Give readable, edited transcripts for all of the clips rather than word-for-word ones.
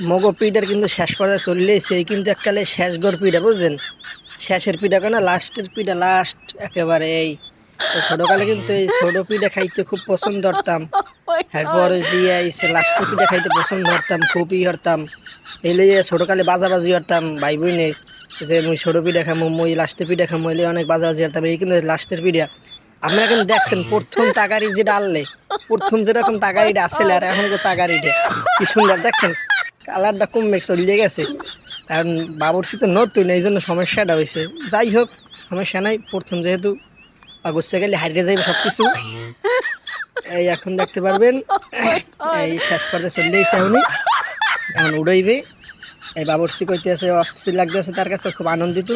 মগো পিঠার কিন্তু শেষ পর্যায়ে চললে সেই কিন্তু এককালে শেষ গড় পিঠা বুঝছেন, শেষের পিঠা কেন লাস্টের পিঠা লাস্ট একেবারে এই। তো ছোটকালে কিন্তু এই ছোট পিঠা খাইতে খুব পছন্দ করতাম। এরপর দিয়ে লাস্টের পিঠা খাইতে পছন্দ করতাম, খুবই করতাম। এলে ছোটকালে বাজাবাজি করতাম ভাই বোনে, যে মুই ছোট পিঠা খামো, মুই লাস্টের পিঠা খামো, এলে অনেক বাজাবাজি করতাম। এই কিন্তু লাস্টের পিঠা আপনারা কিন্তু দেখছেন প্রথম তাগারি যেটা আনলে, প্রথম যেরকম তাগারিটা আসলে আর এখন তাগারিটা কি সুন্দর দেখছেন, কালারটা কমবে চলিয়ে গেছে। কারণ বাবুর্চি তো নতুন, এই জন্য সমস্যাটা হয়েছে। যাই হোক, সমস্যা নাই, প্রথম যেহেতু গুছতে গেলে হারিয়ে যাবে সব কিছু। এই এখন দেখতে পারবেন এই শেষ পর্যায়ে চলে এসে উনি এখন উড়াইবে। এই বাবুর্চি কইতে আছে অস্থির লাগতেছে, তার কাছে খুব আনন্দিত।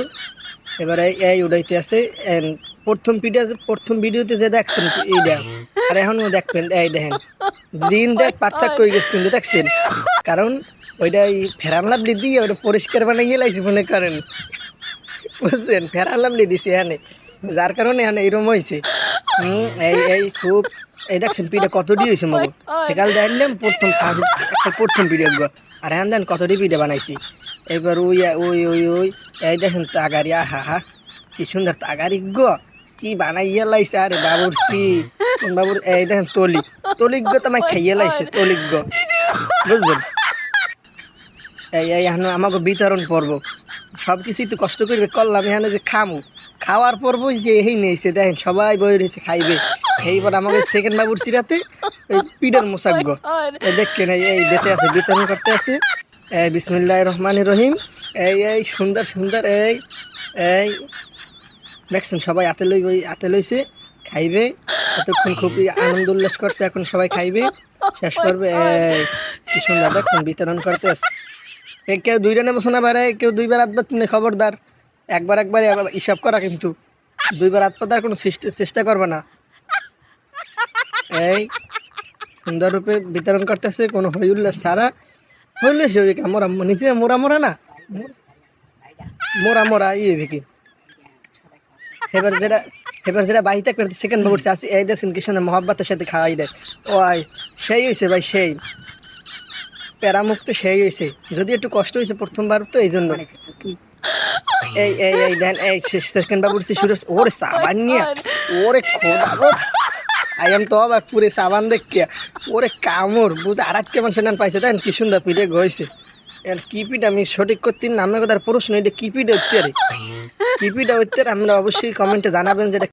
এবারে এই উড়াইতে আছে প্রথম প্রথম ভিডিওতে যে দেখছেন এইটা, আর এখনও দেখবেন এই দেখেন দিন রাত পার্থক্য হয়ে গেছে কিন্তু দেখছেন। কারণ ওইটা এই ফেরাম লাভলি দিয়ে ওটা পরিষ্কার বানাইয়ে লাইছি মনে করেন, বুঝছেন, ফেরাম লাভলি দিছি এখানে, যার কারণে এখানে এরম হয়েছে। এই এই খুব এই দেখছেন পিঠা কতটি হয়েছে মগো, সেকাল দেখলাম প্রথম একটা প্রথম পিঠা আর এখন দেন কতটি পিঠা বানাইছি। এবার ওই ওই ওই ওই এই দেখেন তাগারি, আহা হা কি সুন্দর তাগারি গো, কি বানাইয়া লাইছে আরে বাবুর্চি। বাবুর এই দেখেন তলিক গো তোমায় খাইয়ে লাইছে তলিক গো, বুঝলেন। এই এই এখন আমাকে বিতরণ পর্ব সব কিছুই তো কষ্ট করে করলাম, এখানে যে খামু খাওয়ার পর্ব যে এই নিয়েছে দেখেন সবাই বই রয়েছে খাইবে। এইবার আমাকে সেকেন্ড বাবুর সিরাতে ওই পিডার মোসাগ্য দেখছেন এই দিতে আছে, বিতরণ করতে আছে। বিসমিল্লাহির রহমানির রহিম। এই এই সুন্দর সুন্দর এই এই দেখছেন সবাই হাতে লইছে খাইবে। এতক্ষণ খুবই আনন্দ উল্লাস করছে, এখন সবাই খাইবে শেষ করবে। এই কি সুন্দর দেখছেন বিতরণ করতে আছে। কেউ দুইটা নেবো শোনা বাড়ায়, কেউ দুইবার আধবার, তুমি খবরদার একবার একবারে হিসাব করা, কিন্তু দুইবার আধবার কোনো চেষ্টা করবে না। এই সুন্দররূপে বিতরণ করতেছে, কোনো হই উল্লাস ছাড়া। হইলে মোরা নিচে মোরা মোরা না মোরা মোরা ইয়ে ভিকি। এবার যেটা বাড়িতে করতে সেকেন্ড বাবুর্চি আছে এই দেখছেন কি সুন্দর মহব্বতের সাথে খাওয়াই দেয়। ও সেই হয়েছে ভাই, সেই প্যারামুক্ত সেই হয়েছে, যদি একটু কষ্ট হয়েছে প্রথমবার তো এই জন্য। এই এই এই দেন এই সেকেন্ড বাবুর্চি শুরু, ওরে সাবান নিয়ে ওরে খোদা, আইম তো অবাক পুরে সাবান দেখিয়া, ওরে কামড় বুঝ আর আটকে মানুষ নেন পাইছে। দেন কি সুন্দর পিঠে গইছে। কি পিঠা আমি সঠিক করতে না, আপনার কথা প্রশ্ন, এটা কি পিঠা হচ্ছে, আরে কি পিঠা হচ্ছে আমরা অবশ্যই কমেন্টে জানাবেন যেটা